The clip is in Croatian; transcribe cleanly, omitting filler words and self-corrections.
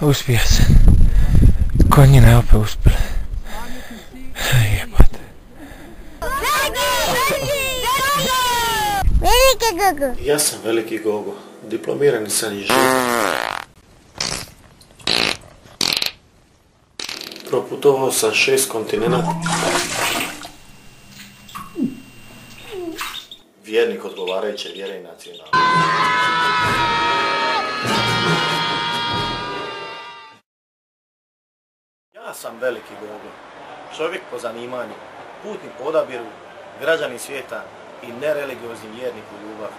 Uspio sam. Konjina je opet uspjela. Jebate. Veliki Gogo. Ja sam Veliki Gogo, diplomirani sam inženjer. Proputovao sam 6 kontinenata. Vjernik odgovarajuće vjere i nacionalnosti. Ja sam Veliki Gogo, čovjek po zanimanju, putnik po odabiru, građanin svijeta i nereligiozni vjernik u ljubav.